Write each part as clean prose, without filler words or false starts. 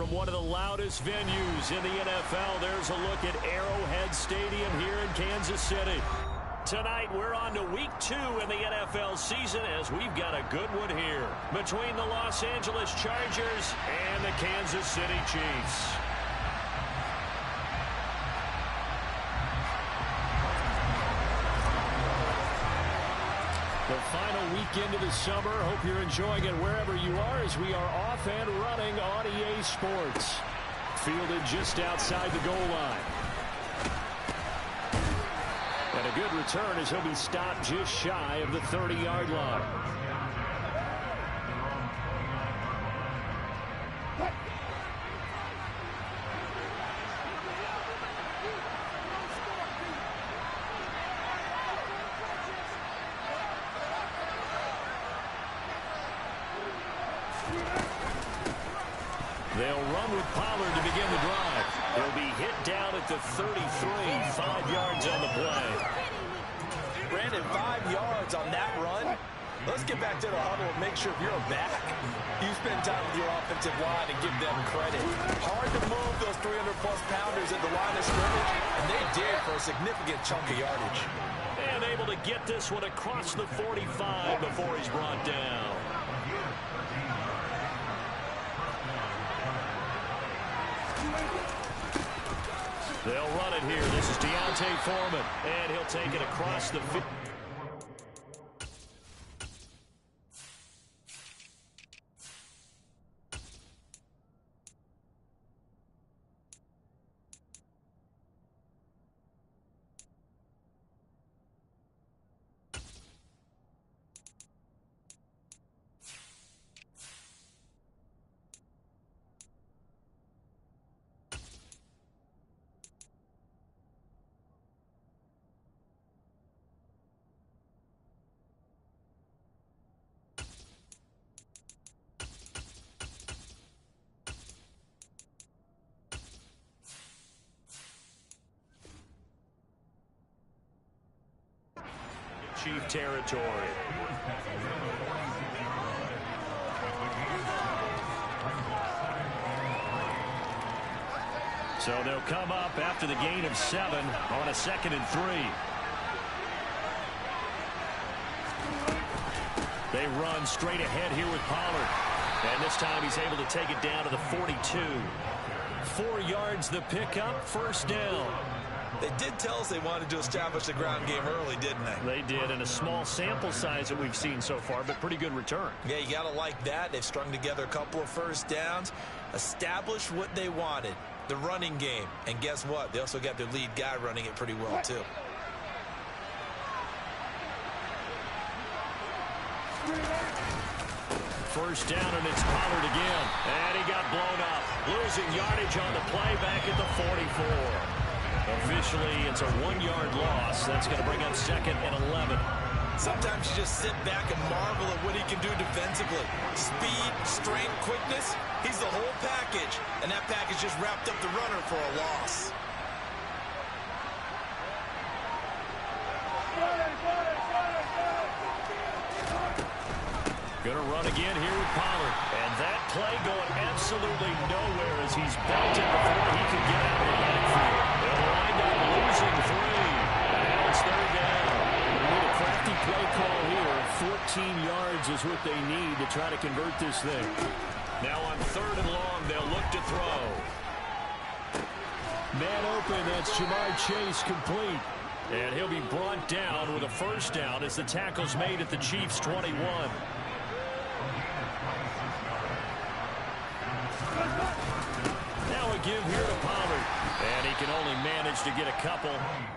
from one of the loudest venues in the NFL. There's a look at Arrowhead Stadium here in Kansas City. Tonight, we're on to week 2 in the NFL season as we've got a good one here between the Los Angeles Chargers and the Kansas City Chiefs. The final weekend of the summer. Hope you're enjoying it wherever you are as we are off and running on EA Sports. Fielded just outside the goal line. And a good return as he'll be stopped just shy of the 30-yard line. They'll run with Pollard to begin the drive. He'll be hit down at the 33, 5 yards on the play. Brandon, 5 yards on that run. Let's get back to the huddle and make sure you're back. You spend time with your offensive line and give them credit. Hard to move those 300-plus pounders at the line of scrimmage, and they did for a significant chunk of yardage. And able to get this one across the 45 before he's brought down. They'll run it here. This is Deontay Foreman, and he'll take it across the 50. Chief territory. So they'll come up after the gain of 7 on a 2nd and 3. They run straight ahead here with Pollard. And this time he's able to take it down to the 42. 4 yards the pickup, first down. They did tell us they wanted to establish the ground game early, didn't they? They did, and a small sample size that we've seen so far, but pretty good return. Yeah, you got to like that. They've strung together a couple of first downs, established what they wanted, the running game. And guess what? They also got their lead guy running it pretty well, too. First down, and it's Pollard again. And he got blown up. Losing yardage on the play back at the 44. Officially, it's a 1-yard loss. That's going to bring up 2nd and 11. Sometimes you just sit back and marvel at what he can do defensively. Speed, strength, quickness. He's the whole package. And that package just wrapped up the runner for a loss. Going to run again here with Pollard. And that play going absolutely nowhere as he's belted before he can get out of the backfield. They'll wind up losing 3. And it's 3rd down. They need a crafty play call here. 14 yards is what they need to try to convert this thing. Now on 3rd and long, they'll look to throw. Man open, that's Jamar Chase complete. And he'll be brought down with a first down as the tackle's made at the Chiefs' 21. Now a give here to Pollard. And he can only manage to get a couple.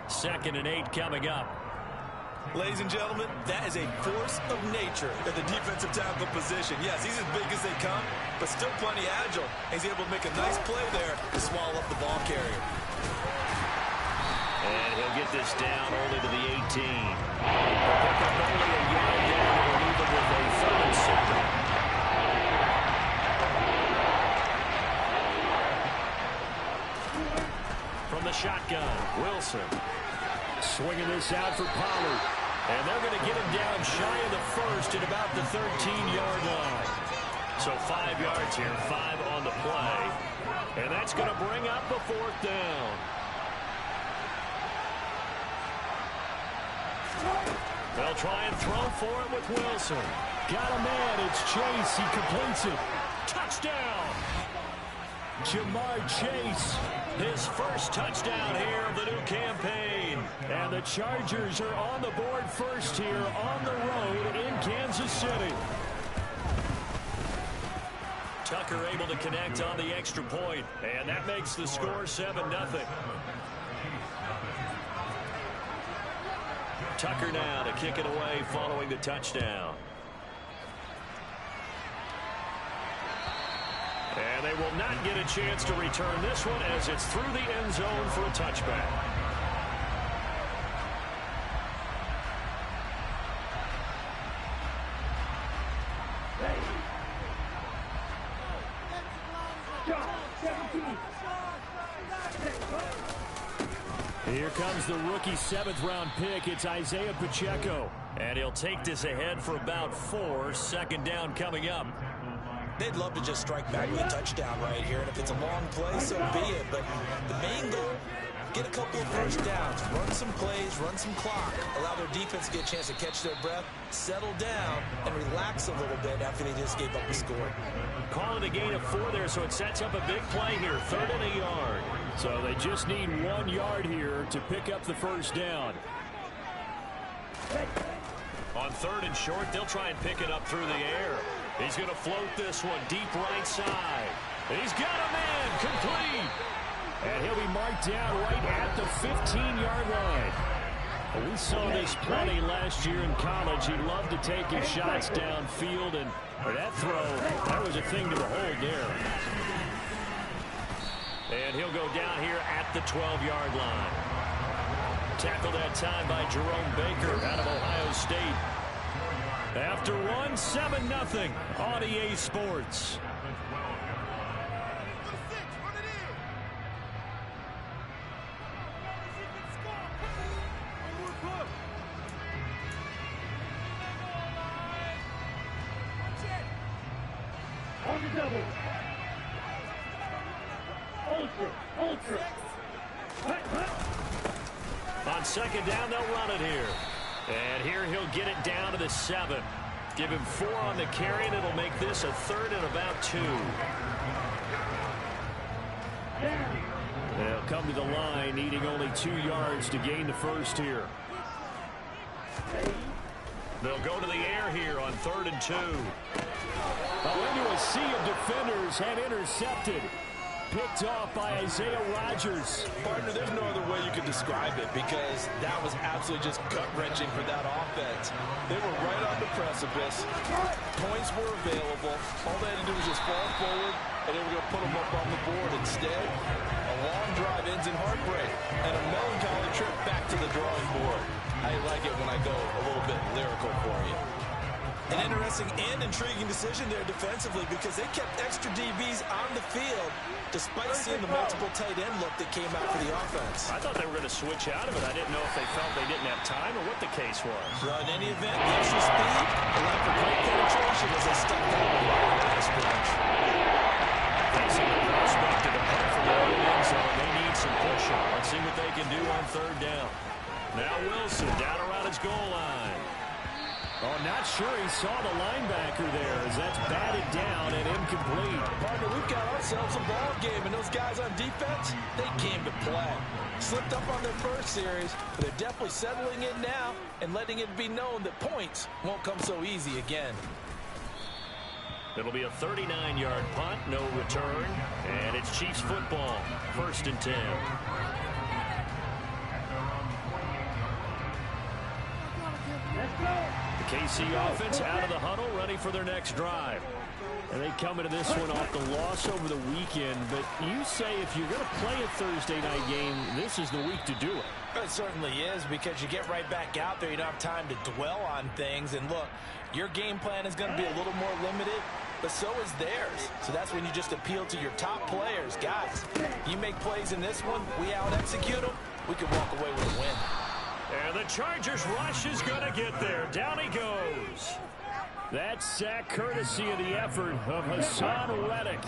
2nd and 8 coming up. Ladies and gentlemen, that is a force of nature at the defensive tackle position. Yes, he's as big as they come, but still plenty agile. He's able to make a nice play there to swallow up the ball carrier. And he'll get this down only to the 18. He'll pick up only a yard down and will leave it with a 3rd and 7. From the shotgun, Wilson. Swinging this out for Pollard. And they're going to get him down shy of the 1st at about the 13-yard line. So 5 yards here, 5 on the play. And that's going to bring up a 4th down. They'll try and throw for it with Wilson. Got a man. It's Chase. He completes it. Touchdown! Jamar Chase. His first touchdown here of the new campaign. And the Chargers are on the board first here on the road in Kansas City. Tucker able to connect on the extra point, and that makes the score 7-0. Tucker now to kick it away following the touchdown. And they will not get a chance to return this one as it's through the end zone for a touchback. Here comes the rookie 7th-round pick. It's Isaiah Pacheco. And he'll take this ahead for about 4. 2nd down coming up. They'd love to just strike back with a touchdown right here, and if it's a long play, so be it. But the main goal, get a couple of first downs, run some plays, run some clock, allow their defense to get a chance to catch their breath, settle down, and relax a little bit after they just gave up a score. Call it a gain of 4 there, so it sets up a big play here, 3rd and a yard. So they just need 1 yard here to pick up the first down. On 3rd and short, they'll try and pick it up through the air. He's going to float this one deep right side. He's got a man complete. And he'll be marked down right at the 15-yard line. Well, we saw this plenty last year in college. He loved to take his shots downfield, and for that throw, that was a thing to behold there. And he'll go down here at the 12-yard line. Tackled that time by Jerome Baker out of Ohio State. After one, 7-0 on EA Sports. On the double. Ultra. On 2nd down, they'll run it here. And here he'll get it down to the 7. Give him 4 on the carry, and it'll make this a 3rd and about 2. They'll come to the line, needing only 2 yards to gain the first here. They'll go to the air here on 3rd and 2. Into a sea of defenders and intercepted. Picked off by Isaiah Rodgers. Partner, there's no other way you could describe it because that was absolutely just gut-wrenching for that offense. They were right on the precipice. Points were available. All they had to do was just fall forward, and they were going to put them up on the board. Instead, a long drive ends in heartbreak and a melancholy trip back to the drawing board. I like it when I go a little bit lyrical for you. An interesting and intriguing decision there defensively because they kept extra DBs on the field despite seeing the multiple tight end look that came out for the offense. I thought they were going to switch out of it. I didn't know if they felt they didn't have time or what the case was. Well, in any event, the extra speed allowed for great penetration as they stuck that one right in the scrimmage. Facing the prospect to depart from the own end zone, they need some pushing. Let's see what they can do on 3rd down. Now Wilson down around his goal line. Oh, not sure he saw the linebacker there as that's batted down and incomplete. Partner, we've got ourselves a ball game, and those guys on defense, they came to play. Slipped up on their first series, but they're definitely settling in now and letting it be known that points won't come so easy again. It'll be a 39-yard punt, no return, and it's Chiefs football, 1st and 10. The KC offense out of the huddle, ready for their next drive. And they come into this one off the loss over the weekend. But you say if you're going to play a Thursday night game, this is the week to do it. It certainly is because you get right back out there. You don't have time to dwell on things. And look, your game plan is going to be a little more limited, but so is theirs. So that's when you just appeal to your top players. Guys, you make plays in this one, we out-execute them, we can walk away with a win. And the Chargers rush is going to get there. Down he goes. That sack courtesy of the effort of Hassan Reddick.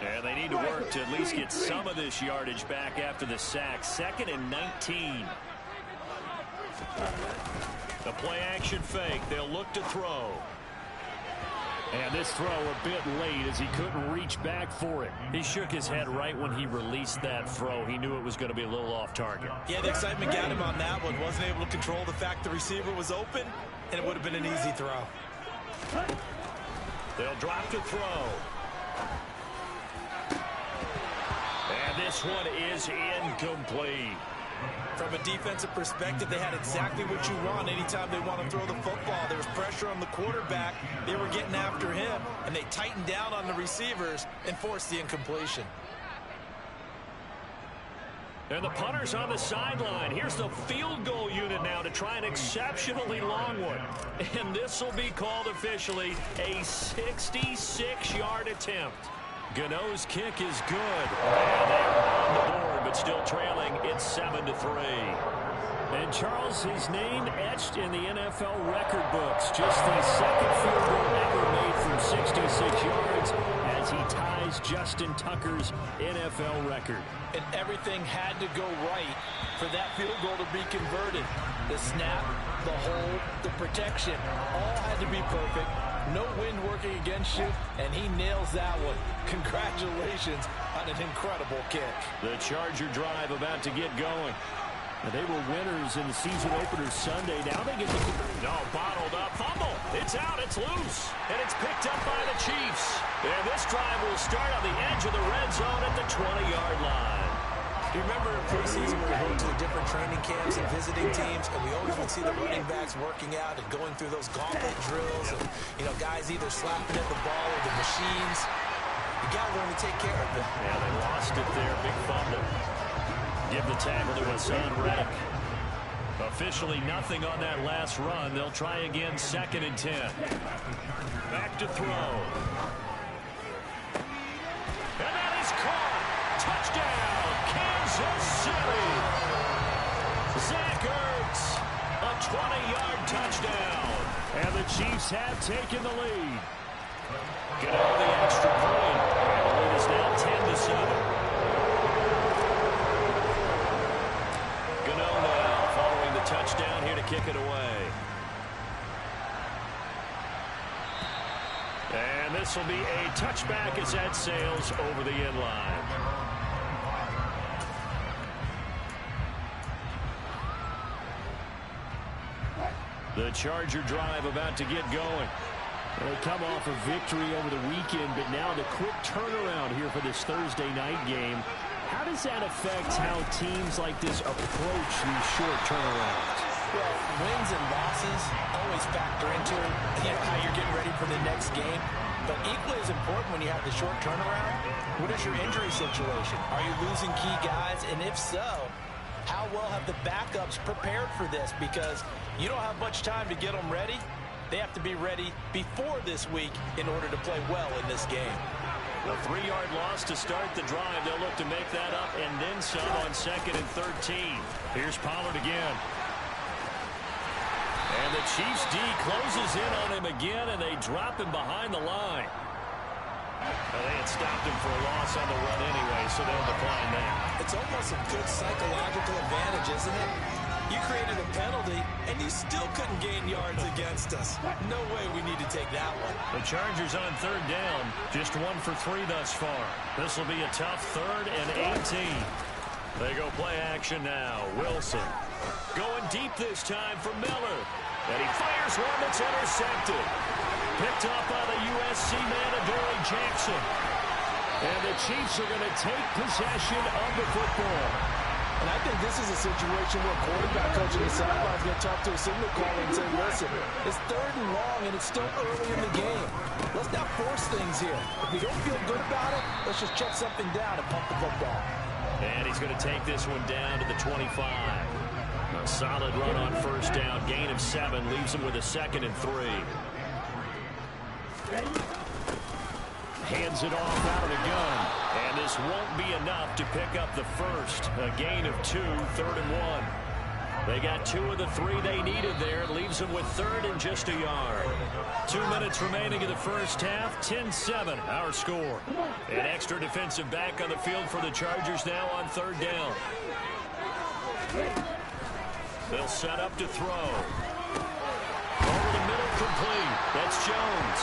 And they need to work to at least get some of this yardage back after the sack. 2nd and 19. The play action fake. They'll look to throw. And this throw a bit late as he couldn't reach back for it. He shook his head right when he released that throw. He knew it was going to be a little off target. Yeah, the excitement got him on that one. Wasn't able to control the fact the receiver was open, and it would have been an easy throw. They'll drop to throw. And this one is incomplete. From a defensive perspective, they had exactly what you want anytime they want to throw the football. There was pressure on the quarterback. They were getting after him, and they tightened down on the receivers and forced the incompletion. And the punter's on the sideline. Here's the field goal unit now to try an exceptionally long one. And this will be called officially a 66-yard attempt. Gano's kick is good. And they're on the board, but still trailing. It's 7-3. And Charles, his name etched in the NFL record books. Just the second field goal ever made from 66 yards as he ties Justin Tucker's NFL record. And everything had to go right for that field goal to be converted. The snap, the hold, the protection, all had to be perfect. No wind working against you, and he nails that one. Congratulations on an incredible kick. The Charger drive about to get going. And they were winners in the season opener Sunday. Now they get the... No, bottled up. Fumble. It's out. It's loose. And it's picked up by the Chiefs. And this drive will start on the edge of the red zone at the 20-yard line. Do you remember in preseason we were going to the different training camps and visiting teams, and we always would see the running backs working out and going through those gauntlet drills, and, you know, guys either slapping at the ball or the machines. You got to learn to take care of them. Yeah, they lost it there. Big fumble. Give the tackle to Hassan Reddick. Officially nothing on that last run. They'll try again, 2nd and 10. Back to throw. And that is caught. Touchdown, Kansas City. Zach Ertz, a 20-yard touchdown. And the Chiefs have taken the lead. Get out the extra point. And the lead is now 10-7. Touchdown here to kick it away. And this will be a touchback as that sails over the end line. The Charger drive about to get going. They come off a victory over the weekend, but now the quick turnaround here for this Thursday night game. How does that affect how teams like this approach these short turnarounds? Well, wins and losses always factor into how you're getting ready for the next game. But equally as important when you have the short turnaround, what is your injury situation? Are you losing key guys? And if so, how well have the backups prepared for this? Because you don't have much time to get them ready. They have to be ready before this week in order to play well in this game. A 3-yard loss to start the drive. They'll look to make that up and then some on 2nd and 13. Here's Pollard again. And the Chiefs D closes in on him again, and they drop him behind the line. Well, they had stopped him for a loss on the run anyway, so they'll decline that. It's almost a good psychological advantage, isn't it? You created a penalty, and you still couldn't gain yards against us. No way we need to take that one. The Chargers on 3rd down, just 1 for 3 thus far. This will be a tough 3rd and 18. They go play action now. Wilson going deep this time for Miller. And he fires one that's intercepted. Picked up by the USC man, Adoree Jackson. And the Chiefs are going to take possession of the football. And I think this is a situation where quarterback coach on the sideline is going to talk to a signal caller and say, listen, it's 3rd and long, and it's still early in the game. Let's not force things here. If we don't feel good about it, let's just check something down and pump the football. And he's going to take this one down to the 25. A solid run on 1st down. Gain of 7 leaves him with a 2nd and 3. Hands it off out of the gun. And this won't be enough to pick up the first. A gain of 2, 3rd and 1. They got 2 of the 3 they needed there. It leaves them with 3rd and just a yard. 2 minutes remaining in the first half. 10-7, our score. An extra defensive back on the field for the Chargers now on 3rd down. They'll set up to throw. Over the middle, complete. That's Jones.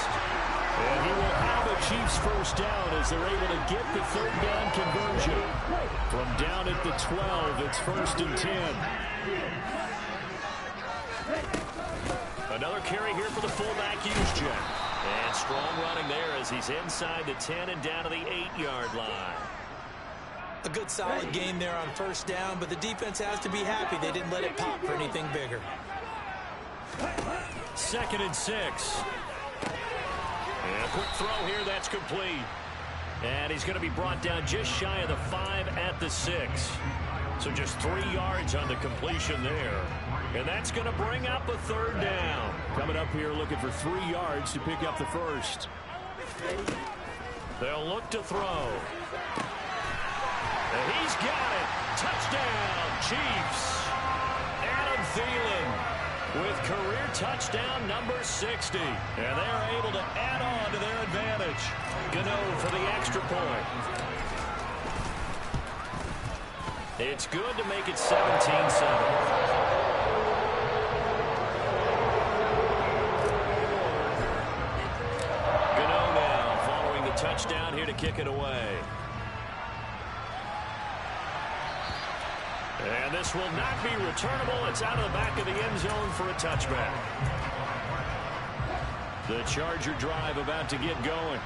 And he will have a Chiefs first down as they're able to get the 3rd down conversion. From down at the 12, it's 1st and 10. Another carry here for the fullback, Juszczyk. And strong running there as he's inside the 10 and down to the 8-yard line. A good solid game there on 1st down, but the defense has to be happy they didn't let it pop for anything bigger. 2nd and 6. And a quick throw here, that's complete. And he's going to be brought down just shy of the 5 at the 6. So just 3 yards on the completion there. And that's going to bring up a 3rd down. Coming up here looking for 3 yards to pick up the 1st. They'll look to throw. And he's got it. Touchdown, Chiefs. Adam Thielen with career touchdown number 60. And they're able to add on to their advantage. Gano for the extra point. It's good to make it 17-7. Touchdown here to kick it away. And this will not be returnable. It's out of the back of the end zone for a touchback. The Charger drive about to get going.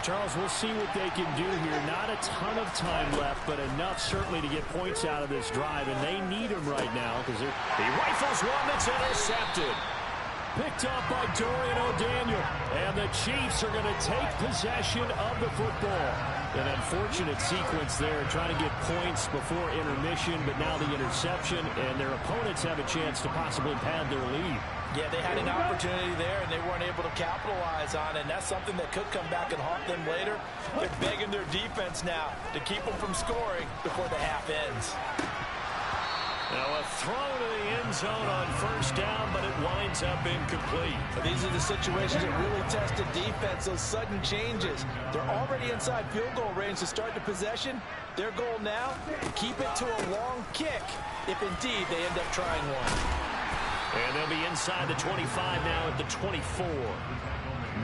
Charles, we'll see what they can do here. Not a ton of time left, but enough certainly to get points out of this drive, and they need them right now because he rifles one that's intercepted. Picked up by Dorian O'Daniel. And the Chiefs are going to take possession of the football. An unfortunate sequence there, trying to get points before intermission, but now the interception, and their opponents have a chance to possibly pad their lead. Yeah, they had an opportunity there, and they weren't able to capitalize on it, and that's something that could come back and haunt them later. They're begging their defense now to keep them from scoring before the half ends. Now a throw to the end zone on 1st down, but it winds up incomplete. These are the situations that really test the defense, those sudden changes. They're already inside field goal range to start the possession. Their goal now, keep it to a long kick, if indeed they end up trying one. And they'll be inside the 25 now at the 24.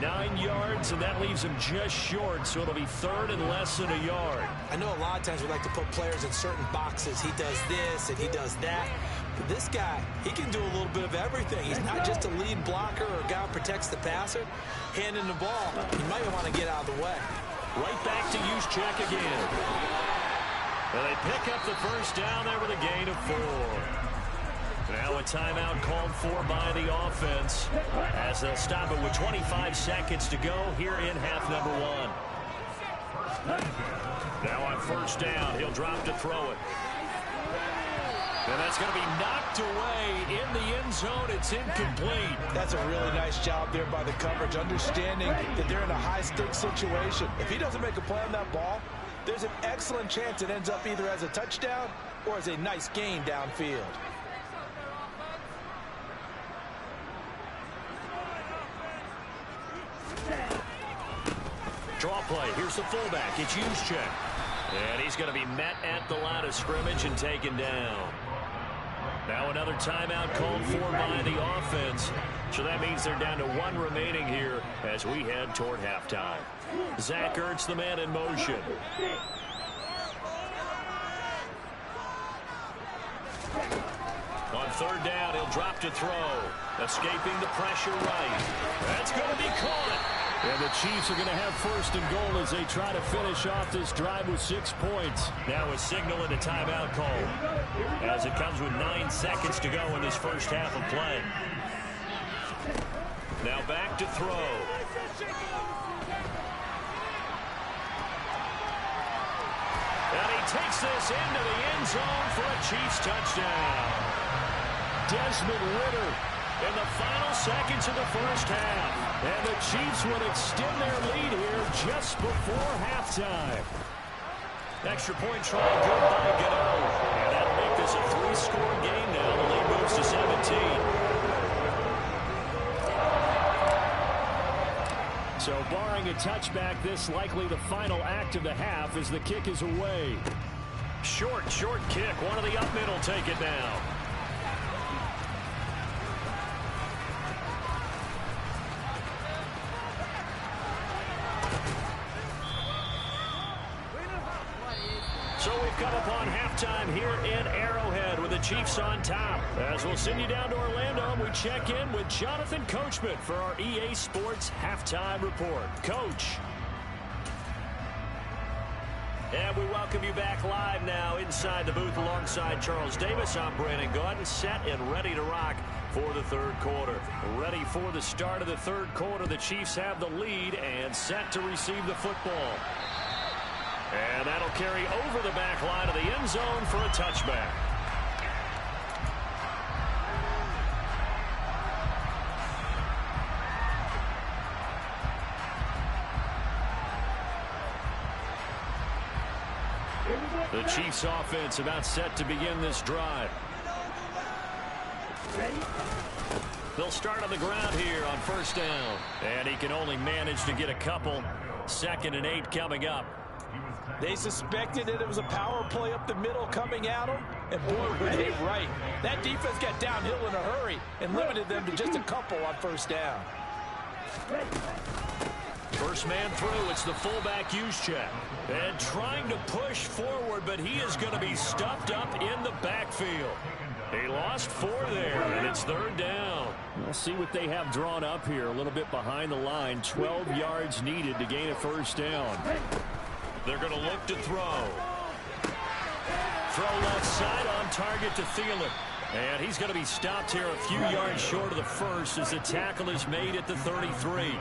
9 yards, and that leaves them just short, so it'll be 3rd and less than a yard. I know a lot of times we like to put players in certain boxes. He does this and he does that. But this guy, he can do a little bit of everything. He's not just a lead blocker or a guy who protects the passer. Handing the ball, he might want to get out of the way. Right back to Juszczyk again. And they pick up the 1st down there with a gain of 4. Now a timeout called for by the offense as they'll stop it with 25 seconds to go here in half number 1. Now on 1st down, he'll drop to throw it. And that's going to be knocked away in the end zone. It's incomplete. That's a really nice job there by the coverage, understanding that they're in a high-stakes situation. If he doesn't make a play on that ball, there's an excellent chance it ends up either as a touchdown or as a nice gain downfield. Draw play. Here's the fullback. It's Juszczyk. And he's going to be met at the line of scrimmage and taken down. Now another timeout called for by the offense. So that means they're down to 1 remaining here as we head toward halftime. Zach Ertz, the man in motion. On 3rd down, he'll drop to throw. Escaping the pressure right. That's going to be caught. And the Chiefs are going to have 1st and goal as they try to finish off this drive with 6 points. Now a signal and a timeout call as it comes with 9 seconds to go in this first half of play. Now back to throw. And he takes this into the end zone for a Chiefs touchdown. Desmond Ridder in the final seconds of the first half. And the Chiefs would extend their lead here just before halftime. Extra point try good by Gano. And that'll make this a 3-score game now. The lead goes to 17. So barring a touchback, this likely the final act of the half as the kick is away. Short kick. One of the up mid will take it now. So we've come upon halftime here in Arrowhead with the Chiefs on top. As we'll send you down to Orlando, we check in with Jonathan Coachman for our EA Sports Halftime Report. Coach. And we welcome you back live now inside the booth alongside Charles Davis. I'm Brandon Gaudin, set and ready to rock for the third quarter. Ready for the start of the third quarter. The Chiefs have the lead and set to receive the football. And that'll carry over the back line of the end zone for a touchback. The Chiefs offense about set to begin this drive. They'll start on the ground here on first down. And he can only manage to get a couple. 2nd and 8 coming up. They suspected that it was a power play up the middle coming at them, and boy, were they right. That defense got downhill in a hurry and limited them to just a couple on first down. First man through, it's the fullback use check. And trying to push forward, but he is going to be stuffed up in the backfield. He lost 4 there, and it's 3rd down. We'll see what they have drawn up here. A little bit behind the line. 12 yards needed to gain a first down. They're going to look to throw. Throw left side on target to Thielen. And he's going to be stopped here a few yards short of the first as the tackle is made at the 33.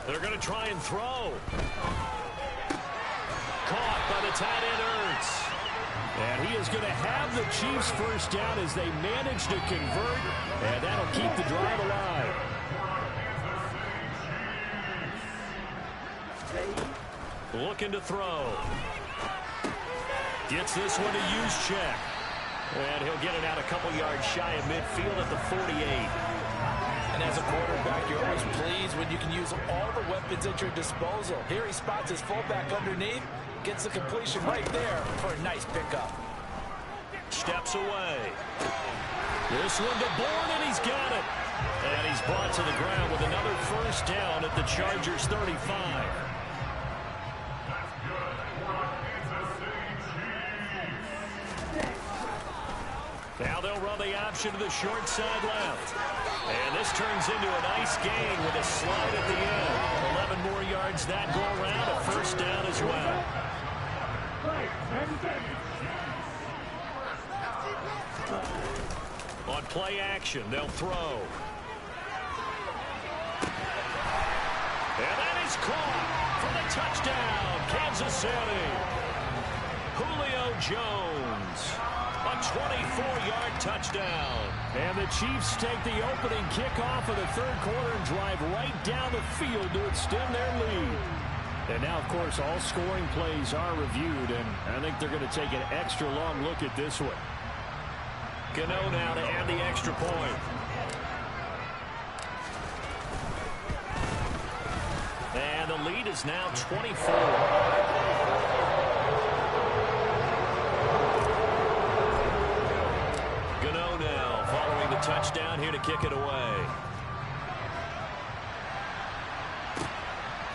They're going to try and throw. Caught by the tight end Ertz. And he is going to have the Chiefs first down as they manage to convert. And that'll keep the drive alive. Looking to throw. Gets this one to use check. And he'll get it out a couple yards shy of midfield at the 48. And as a quarterback, you're always pleased when you can use all the weapons at your disposal. Here he spots his fullback underneath, gets the completion right there for a nice pickup. Steps away. This one to Bourne, and he's got it. And he's brought to the ground with another first down at the Chargers' 35. Now they'll run the option to the short side left. And this turns into a nice gain with a slide at the end. 11 more yards that go around, a first down as well. On play action, they'll throw. And that is caught for the touchdown, Kansas City. Julio Jones. A 24-yard touchdown. And the Chiefs take the opening kickoff of the third quarter and drive right down the field to extend their lead. And now, of course, all scoring plays are reviewed, and I think they're going to take an extra long look at this one. Gano now to add the extra point. And the lead is now 24. Touchdown here to kick it away.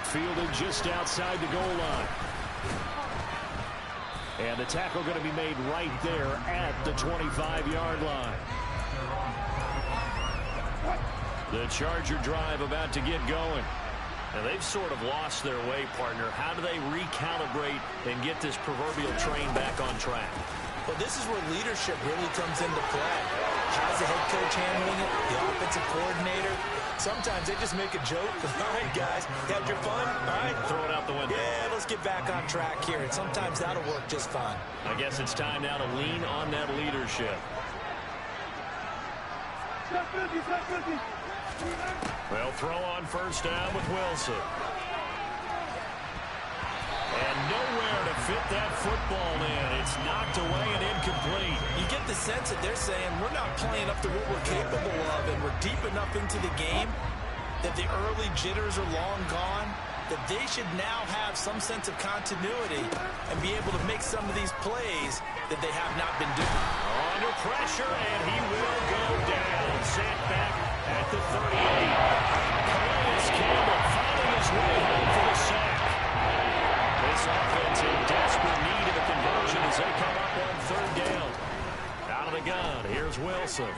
Fielded just outside the goal line. And the tackle going to be made right there at the 25-yard line. The Charger drive about to get going. And they've sort of lost their way, partner. How do they recalibrate and get this proverbial train back on track? Well, this is where leadership really comes into play. How's the head coach handling it? The offensive coordinator? Sometimes they just make a joke. All right, guys, had your fun? All right. Throw it out the window. Yeah, let's get back on track here. And sometimes that'll work just fine. I guess it's time now to lean on that leadership. They'll throw on first down with Wilson. And nowhere to fit that football in. It's knocked away and incomplete. You get the sense that they're saying we're not playing up to what we're capable of, and we're deep enough into the game that the early jitters are long gone, that they should now have some sense of continuity and be able to make some of these plays that they have not been doing. Under pressure, and he will go down. Sent back at the 38. Calais Campbell finding his way home for the sack. This offense in desperate need of a conversion as they come up on third down. Out of the gun, here's Wilson.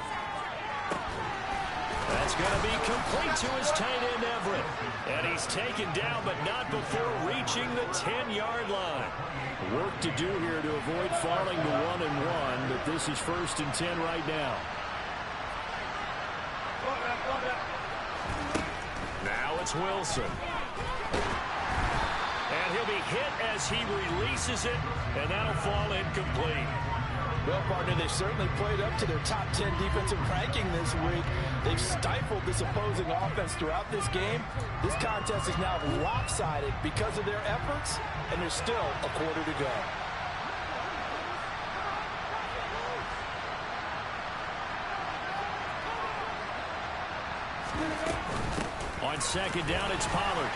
That's going to be complete to his tight end, Everett. And he's taken down, but not before reaching the 10-yard line. Work to do here to avoid falling to 1-1, but this is 1st and 10 right now. Now it's Wilson. And he'll be hit as he releases it, and that'll fall incomplete. Well, partner, they certainly played up to their top 10 defensive ranking this week. They've stifled this opposing offense throughout this game. This contest is now lopsided because of their efforts, and there's still a quarter to go. On second down, it's Pollard.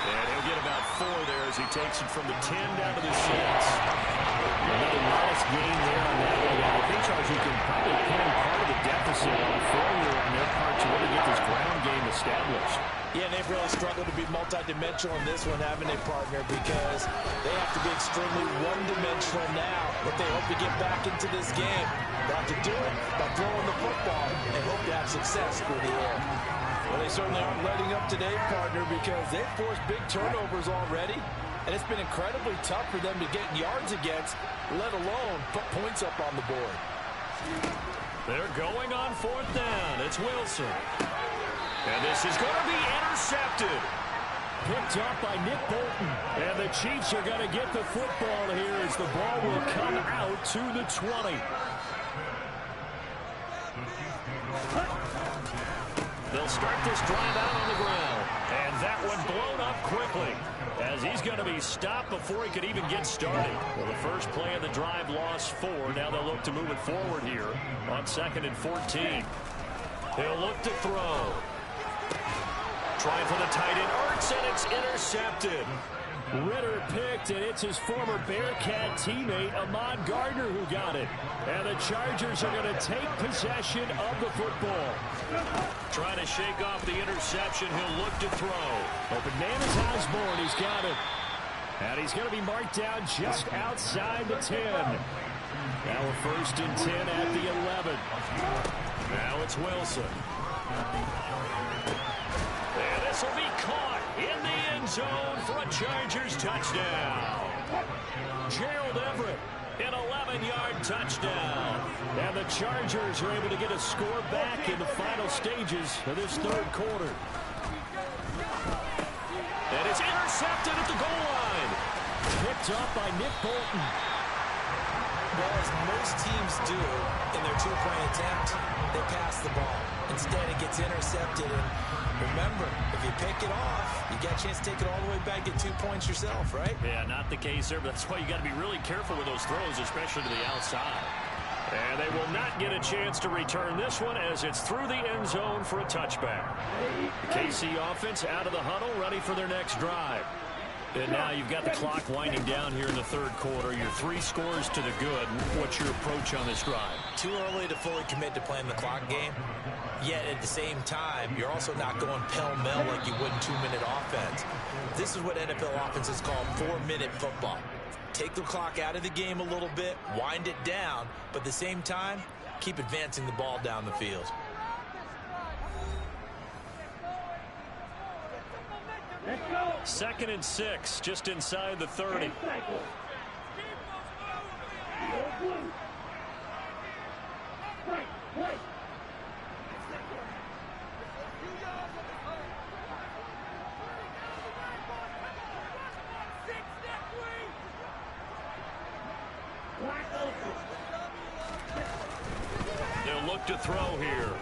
And he'll get about 4 there as he takes it from the 10 down to the 6. Another modest gain there on that one. I think Charles, you can probably put in part of the deficit on a failure on their part to really get this ground game established. Yeah, and they've really struggled to be multidimensional in this one, haven't they, partner? Because they have to be extremely one-dimensional now if they hope to get back into this game. They have to do it by throwing the football and hope to have success through the air. Well, they certainly aren't letting up today, partner, because they've forced big turnovers already, and it's been incredibly tough for them to get yards against, let alone put points up on the board. They're going on 4th down. It's Wilson. And this is going to be intercepted. Picked up by Nick Bolton. And the Chiefs are going to get the football here as the ball will come out to the 20. They'll start this drive out on the ground. And that one blown up quickly as he's going to be stopped before he could even get started. Well, the first play of the drive lost 4. Now they'll look to move it forward here on 2nd and 14. They'll look to throw. Trying for the tight end, Ertz, and it's intercepted. Ritter picked, and it's his former Bearcat teammate, Ahmad Gardner, who got it. And the Chargers are going to take possession of the football. Trying to shake off the interception. He'll look to throw. Open man is Osborne. He's got it. And he's going to be marked down just outside the 10. Now we're 1st and 10 at the 11. Now it's Wilson. And this will be caught in the end zone for a Chargers touchdown. Gerald Everett, an 11-yard touchdown. And the Chargers are able to get a score back in the final stages of this 3rd quarter. And it's intercepted at the goal line. Picked up by Nick Bolton. Well, as most teams do in their 2-point attempt, they pass the ball. Instead, it gets intercepted. And remember, if you pick it off, you got a chance to take it all the way back, get 2 points yourself, right? Yeah, not the case there, but that's why you got to be really careful with those throws, especially to the outside. And they will not get a chance to return this one as it's through the end zone for a touchback. The KC offense out of the huddle, ready for their next drive. And now you've got the clock winding down here in the 3rd quarter. You're 3 scores to the good. What's your approach on this drive? Too early to fully commit to playing the clock game. Yet at the same time, you're also not going pell-mell like you would in 2-minute offense. This is what NFL offenses call 4-minute football. Take the clock out of the game a little bit, wind it down, but at the same time, keep advancing the ball down the field. Second and 6, just inside the 30. They'll look to throw here.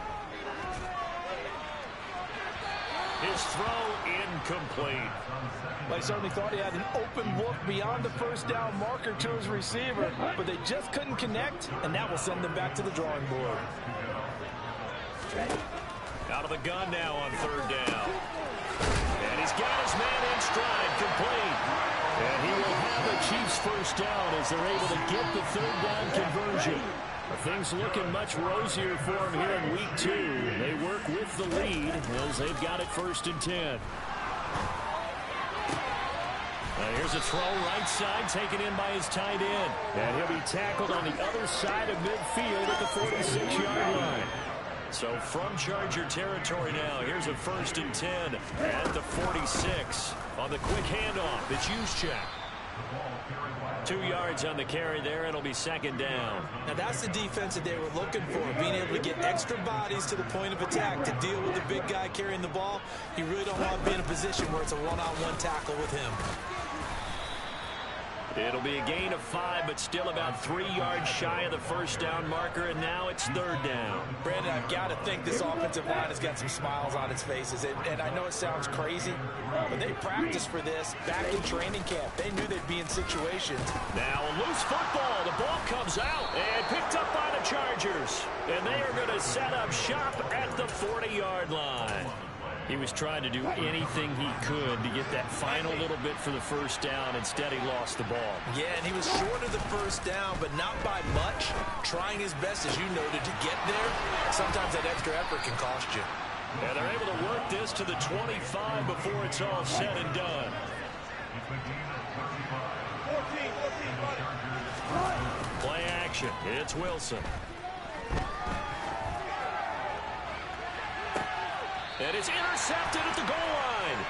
His throw incomplete. Well, he certainly thought he had an open look beyond the first down marker to his receiver, but they just couldn't connect, and that will send them back to the drawing board. Out of the gun now on third down. And he's got his man in stride, complete. And he will have the Chiefs first down as they're able to get the third down conversion. Things looking much rosier for him here in week 2. They work with the lead as they've got it 1st and 10. Now here's a throw right side taken in by his tight end. And he'll be tackled on the other side of midfield at the 46-yard line. So from Charger territory now, here's a 1st and 10 at the 46. On the quick handoff, it's Juszczyk. 2 yards on the carry there. It'll be 2nd down. Now that's the defense that they were looking for, being able to get extra bodies to the point of attack to deal with the big guy carrying the ball. You really don't want to be in a position where it's a one-on-one tackle with him. It'll be a gain of 5, but still about 3 yards shy of the first down marker, and now it's 3rd down. Brandon, I've got to think this offensive line has got some smiles on its faces, and I know it sounds crazy, but they practiced for this back in training camp. They knew they'd be in situations. Now a loose football. The ball comes out and picked up by the Chargers, and they are going to set up shop at the 40-yard line. He was trying to do anything he could to get that final little bit for the first down. Instead, he lost the ball. Yeah, and he was short of the first down, but not by much. Trying his best, as you noted, to get there. Sometimes that extra effort can cost you. And they're able to work this to the 25 before it's all said and done. Play action. It's Wilson. And it's intercepted at the goal line.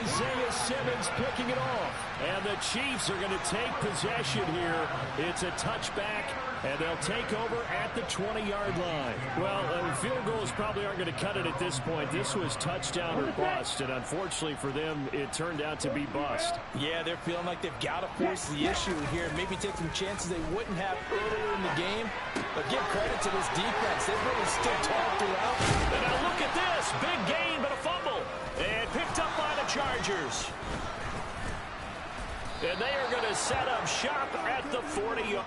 Isaiah Simmons picking it off. And the Chiefs are going to take possession here. It's a touchback, and they'll take over at the 20-yard line. Well, field goals probably aren't going to cut it at this point. This was touchdown or bust, and unfortunately for them, it turned out to be bust. Yeah, they're feeling like they've got to force the issue here. Maybe take some chances they wouldn't have earlier in the game. But give credit to this defense. They've really stood tall throughout. And now look at this. Big gain, but a fumble. And picked up by the Chargers. And they are going to set up shop at the 40-yard.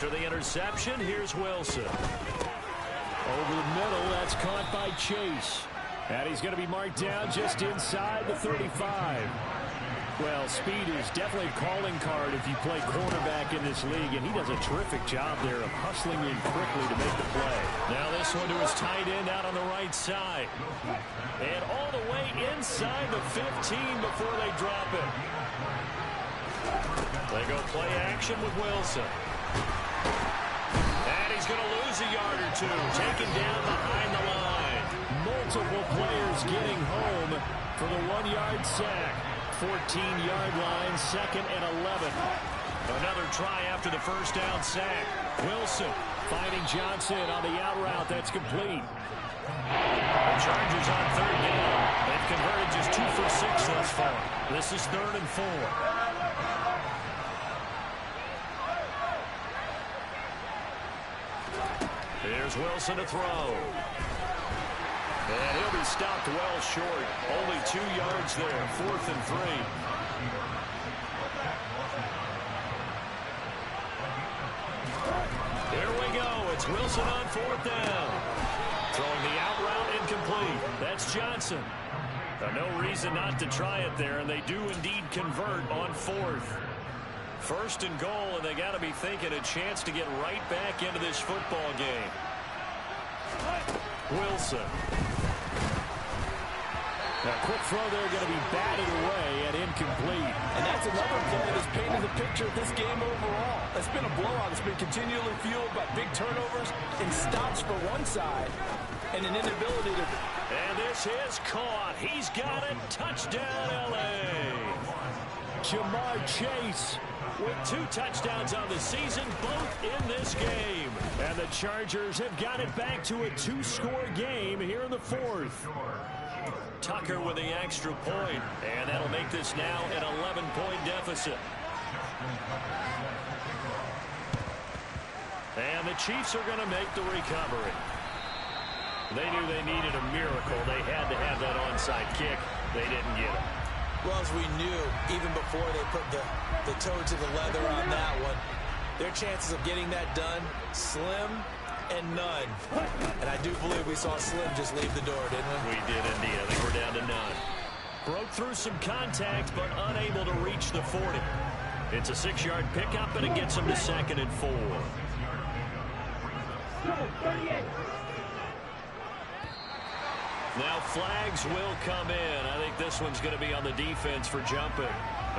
After the interception, here's Wilson. Over the middle, that's caught by Chase. And he's going to be marked down just inside the 35. Well, speed is definitely a calling card if you play cornerback in this league, and he does a terrific job there of hustling in quickly to make the play. Now this one to his tight end out on the right side. And all the way inside the 15 before they drop it. They go play action with Wilson. And he's going to lose a yard or two, taken down behind the line. Multiple players getting home for the 1-yard sack. 14-yard line, 2nd and 11. Another try after the first down sack. Wilson finding Johnson on the out route. That's complete. The Chargers on 3rd down. They've converted just 2 for 6 thus far. This is 3rd and 4. Here's Wilson to throw. And he'll be stopped well short. Only 2 yards there. 4th and 3. Here we go. It's Wilson on 4th down. Throwing the out route incomplete. That's Johnson. No reason not to try it there, and they do indeed convert on 4th. First and goal, and they got to be thinking a chance to get right back into this football game. Wilson. A quick throw there, going to be batted away and incomplete. And that's another play that's painted the picture of this game overall. It's been a blowout. It's been continually fueled by big turnovers and stops for one side and an inability to... And this is caught. He's got it. Touchdown, L.A. Jamar Chase with 2 touchdowns on the season, both in this game. And the Chargers have got it back to a 2-score game here in the 4th. Tucker with the extra point, and that'll make this now an 11-point deficit. And the Chiefs are going to make the recovery. They knew they needed a miracle. They had to have that onside kick. They didn't get it. Well, as we knew, even before they put the toe to the leather on that one, their chances of getting that done, slim and none. And I do believe we saw Slim just leave the door, didn't we? We did indeed. I think we're down to none. Broke through some contact, but unable to reach the 40. It's a 6-yard pickup, and it gets him to 2nd and 4. Now flags will come in. I think this one's going to be on the defense for jumping.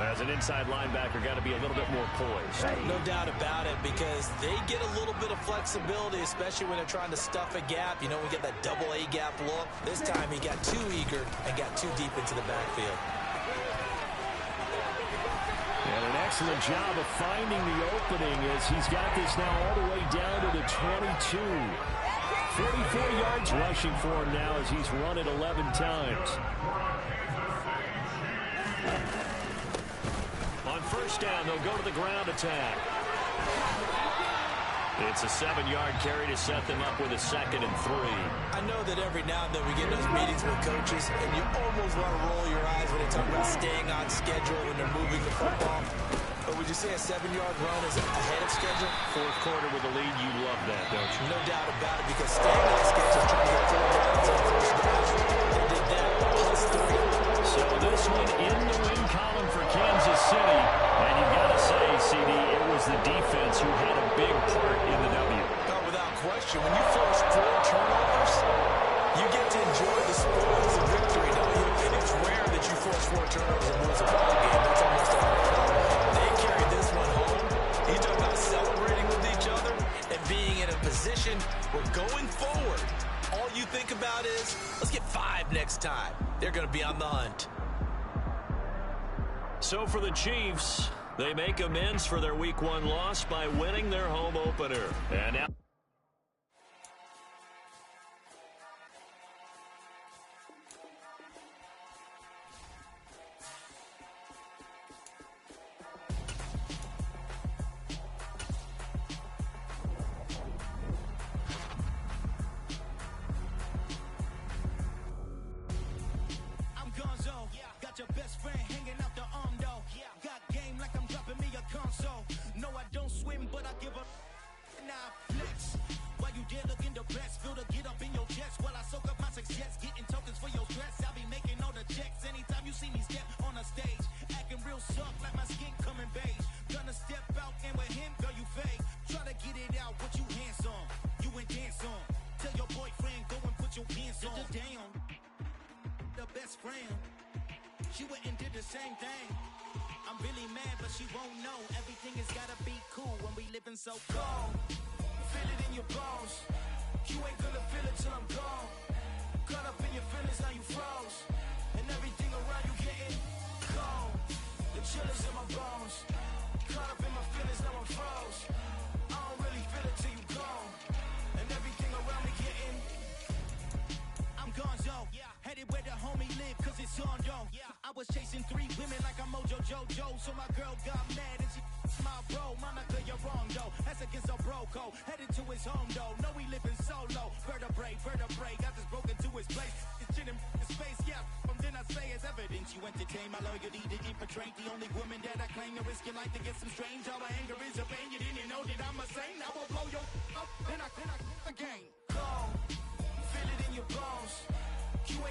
As an inside linebacker, got to be a little bit more poised. No doubt about it, because they get a little bit of flexibility, especially when they're trying to stuff a gap. You know, we get that double A gap look. This time he got too eager and got too deep into the backfield. And an excellent job of finding the opening as he's got this now all the way down to the 22. 44 yards rushing for him now as he's run it 11 times. On first down, they'll go to the ground attack. It's a 7-yard carry to set them up with a 2nd and 3. I know that every now and then we get those meetings with coaches, and you almost want to roll your eyes when they talk about staying on schedule when they're moving the football. But would you say a 7-yard run is ahead of schedule? 4th quarter with the lead, you love that, don't you? No doubt about it, because staying on schedule, trying to get 4 yards on first down. They did that plus 3. So this one in the win column for Kansas City. And you've got to say, CD, it was the defense who had a big part in the W. Oh, without question. When you force 4 turnovers, you get to enjoy the spoils of victory, don't you? And it's rare that you force 4 turnovers and lose a ball game. That's almost unheard of. They carried this one home. You talk about celebrating with each other and being in a position where going forward, all you think about is, let's get 5 next time. They're going to be on the hunt. So for the Chiefs, they make amends for their Week 1 loss by winning their home opener. And now your best friend hanging out the arm though. Got game like I'm dropping me a console. No, I don't swim, but I give a now flex. While you there looking the best, feel to get up in your chest while I soak up my success, getting tokens for your stress. I'll be making all the checks anytime you see me step on a stage, acting real soft like my skin coming beige. Gonna step out and with him, girl, you fake. Try to get it out, what you handsome, you ain't dance on. Tell your boyfriend go and put your pants on. Damn, the best friend. She went and did the same thing. I'm really mad, but she won't know. Everything has gotta be cool when we living so cold. Feel it in your bones. You ain't gonna feel it till I'm gone. Caught up in your feelings, now you froze. And everything around you getting cold. The chill is in my bones. Caught up in my feelings, now I'm froze. I don't really feel it till you gone. And everything around me getting I'm gonzo. Headed where the homie live, cause it's on though. I was chasing 3 women like I'm Mojo Jojo. So my girl got mad and she my bro. Monica, you're wrong though. That's against a bro code. Headed to his home though. No, we living solo. Vertebrae. Got this broken to his place. It's chin in his face, yeah. From then I say it's evidence. You entertain my loyalty to infiltrate. The only woman that I claim to risk your life to get some strange. All my anger is a pain. You didn't know that I'm a saint. I will blow your up. Then I again. Go. Feel it in your bones. You ain't